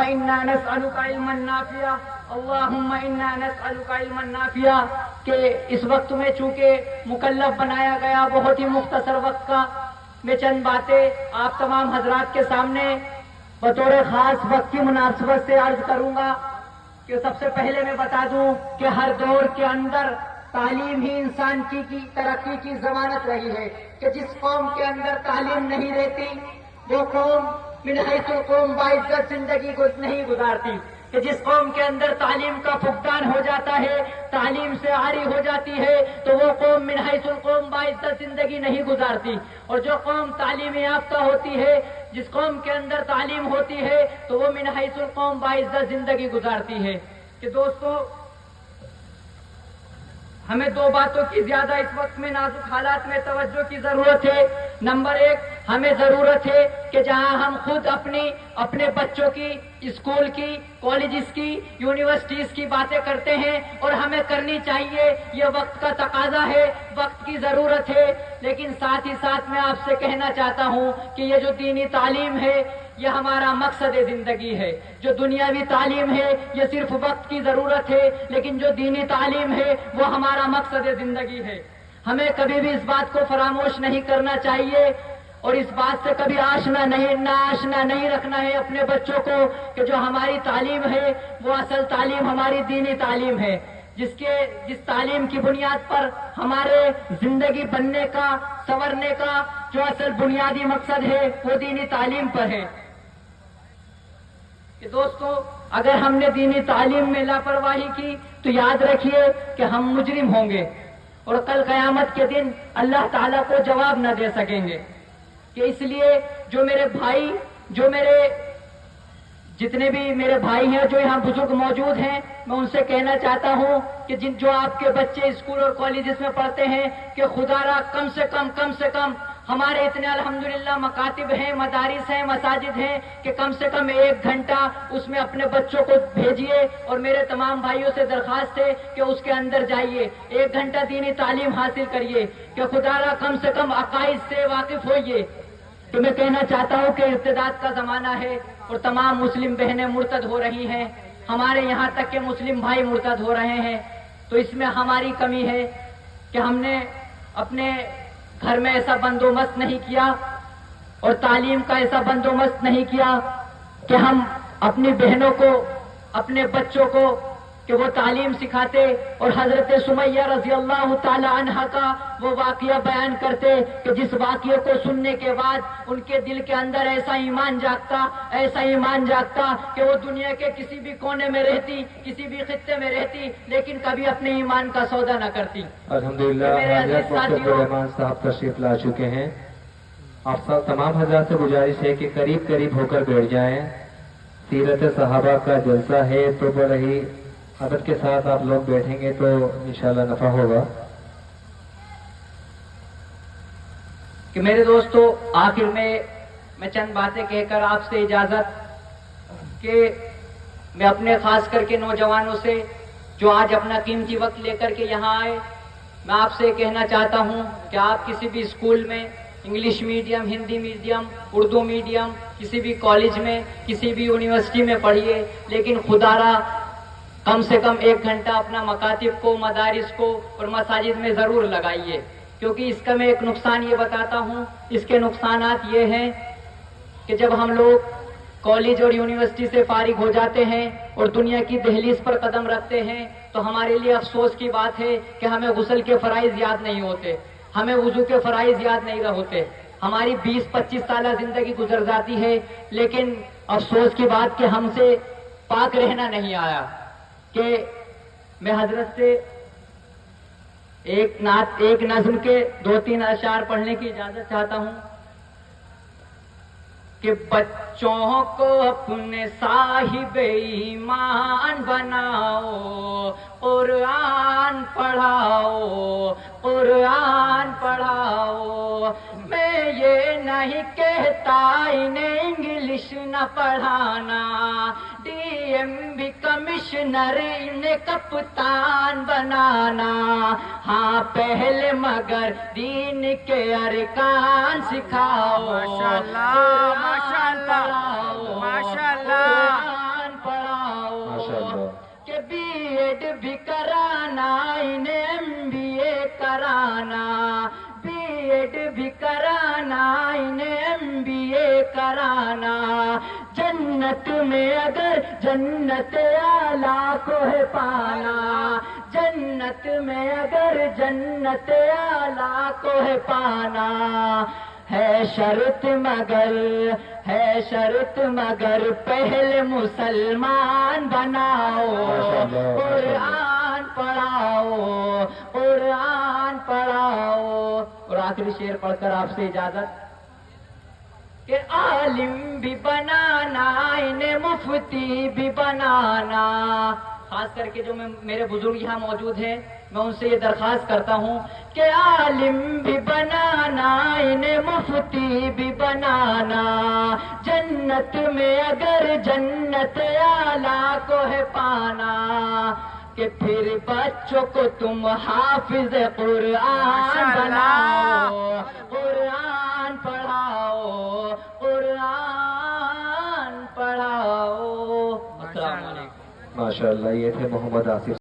انا نسألک علما نافعا اللہم انا نسألک علما نافعا کہ اس وقت میں چونکہ مکلف بنایا گیا بہت ہی مختصر وقت کا، میں چند باتیں آپ تمام حضرات کے سامنے بطور خاص وقت کی مناسبت سے عرض کروں گا کہ سب سے پہلے میں بتا دوں کہ ہر دور کے اندر تعلیم ہی انسان کی ترقی کی ضمانت رہی ہے، کہ جس قوم کے اندر تعلیم نہیں رہتی وہ قوم من حیث القوم باعزت زندگی کو نہیں گزارتی، کہ جس قوم کے اندر تعلیم کا فقدان ہو جاتا ہے، تعلیم سے عاری ہو جاتی ہے، تو وہ قوم من حیث القوم باعزت زندگی نہیں گزارتی، اور جو قوم تعلیم یافتہ ہوتی ہے، جس قوم کے اندر تعلیم ہوتی ہے تو وہ من حیث القوم باعزت زندگی گزارتی ہے۔ کہ دوستو ہمیں دو باتوں کی زیادہ اس وقت میں نازک حالات میں توجہ کی ضرورت ہے۔ نمبر ایک، ہمیں ضرورت ہے کہ جہاں ہم خود اپنے بچوں کی اسکول کی، کالجز کی، یونیورسٹیز کی باتیں کرتے ہیں اور ہمیں کرنی چاہیے، یہ وقت کا تقاضا ہے، وقت کی ضرورت ہے، لیکن ساتھ ہی ساتھ میں آپ سے کہنا چاہتا ہوں کہ یہ جو دینی تعلیم ہے یہ ہمارا مقصد زندگی ہے۔ جو دنیاوی تعلیم ہے یہ صرف وقت کی ضرورت ہے، لیکن جو دینی تعلیم ہے وہ ہمارا مقصد زندگی ہے۔ ہمیں کبھی بھی اس بات کو فراموش نہیں کرنا چاہیے اور اس بات سے کبھی آشنا نہیں رکھنا ہے اپنے بچوں کو کہ جو ہماری تعلیم ہے وہ اصل تعلیم ہماری دینی تعلیم ہے، جس تعلیم کی بنیاد پر ہمارے زندگی بننے کا، سنورنے کا جو اصل بنیادی مقصد ہے وہ دینی تعلیم پر ہے۔ کہ دوستو اگر ہم نے دینی تعلیم میں لاپرواہی کی تو یاد رکھیے کہ ہم مجرم ہوں گے اور کل قیامت کے دن اللہ تعالیٰ کو جواب نہ دے سکیں گے۔ کہ اس لیے جو میرے بھائی، جتنے بھی میرے بھائی ہیں جو یہاں بزرگ موجود ہیں، میں ان سے کہنا چاہتا ہوں کہ جو آپ کے بچے اسکول اور کالجز میں پڑھتے ہیں کہ خدا را کم سے کم ہمارے اتنے الحمدللہ مکاتب ہیں، مدارس ہیں، مساجد ہیں کہ کم سے کم 1 گھنٹہ اس میں اپنے بچوں کو بھیجیے، اور میرے تمام بھائیوں سے درخواست ہے کہ اس کے اندر جائیے، 1 گھنٹہ دینی تعلیم حاصل کریے، کہ خدا را کم سے کم عقائد سے واقف ہوئیے۔ تو میں کہنا چاہتا ہوں کہ ارتداد کا زمانہ ہے اور تمام مسلم بہنیں مرتد ہو رہی ہیں، ہمارے یہاں تک کہ مسلم بھائی مرتد ہو رہے ہیں، تو اس میں ہماری کمی ہے کہ ہم نے اپنے گھر میں ایسا بندوبست نہیں کیا اور تعلیم کا ایسا بندوبست نہیں کیا کہ ہم اپنی بہنوں کو، اپنے بچوں کو کہ وہ تعلیم سکھاتے، اور حضرت سمیہ رضی اللہ تعالی عنہ کا وہ واقعہ بیان کرتے کہ جس واقعے کو سننے کے بعد ان کے دل کے اندر ایسا ایمان جاگتا کہ وہ دنیا کے کسی بھی کونے میں رہتی، کسی بھی خطے میں رہتی، لیکن کبھی اپنے ایمان کا سودا نہ کرتی۔ الحمدللہ حضرت مفتی عبدالرحمان صاحب تشریف لا چکے ہیں۔ آپ سب تمام حضرات سے گزارش ہے کہ قریب ہو کر بیٹھ جائیں، سیرت صحابہ کا جلسہ ہے تو بڑا ہی ادب کے ساتھ آپ لوگ بیٹھیں گے تو انشاءاللہ نفع ہوگا۔ کہ میرے دوستو آخر میں چند باتیں کہہ کر آپ سے اجازت کہ میں اپنے خاص کر کے نوجوانوں سے جو آج اپنا قیمتی وقت لے کر کے یہاں آئے، میں آپ سے کہنا چاہتا ہوں کہ آپ کسی بھی اسکول میں، English medium, Hindi medium, Urdu medium, کسی بھی کالج میں، کسی بھی یونیورسٹی میں پڑھیے، لیکن خدا را کم سے کم 1 گھنٹہ اپنا مکاتب کو، مدارس کو اور مساجد میں ضرور لگائیے، کیونکہ اس کا میں ایک نقصان یہ بتاتا ہوں، اس کے نقصانات یہ ہیں کہ جب ہم لوگ کالج اور یونیورسٹی سے فارغ ہو جاتے ہیں اور دنیا کی دہلیز پر قدم رکھتے ہیں تو ہمارے لیے افسوس کی بات ہے کہ ہمیں غسل کے فرائض یاد نہیں ہوتے، ہمیں وضو کے فرائض یاد نہیں ہوتے، ہماری 20-25 سالہ زندگی گزر جاتی ہے، لیکن افسوس کی بات کہ ہم سے پاک رہنا نہیں آیا۔ کہ میں حضرت سے ایک نظم کے 2-3 اشعار پڑھنے کی اجازت چاہتا ہوں کہ بچوں کو اپنے صاحب ایمان بناؤ، قرآن پڑھاؤ، قرآن پڑھاؤ۔ میں یہ نہیں کہتا انہیں انگلش نہ پڑھانا، ڈی ایم بھی کمشنر انہیں کپتان بنانا، ہاں پہلے مگر دین کے ارکان سکھاؤ، ماشاءاللہ ماشاءاللہ ماشاءاللہ۔ کہ بی ایڈ بھی کرانا انہیں MBA کرانا بی ایڈ بھی کرانا انہیں MBA کرانا جنت میں اگر جنت اعلیٰ کو ہے پانا جنت میں اگر جنت اعلیٰ کو ہے پانا ہے شرط مگر پہلے مسلمان بناؤ قرآن پڑھاؤ اور آخری شعر پڑھ کر آپ سے اجازت کہ عالم بھی بنانا انہیں مفتی بھی بنانا خاص کر کے جو میرے بزرگ یہاں موجود ہیں میں ان سے یہ درخواست کرتا ہوں کہ عالم بھی بنانا انہیں مفتی بھی بنانا جنت میں اگر جنت اعلیٰ کو ہے پانا کہ پھر بچوں کو تم حافظ قرآن بناؤ قرآن پڑھاؤ السلام علیکم ماشاء اللہ یہ تھے محمد آصف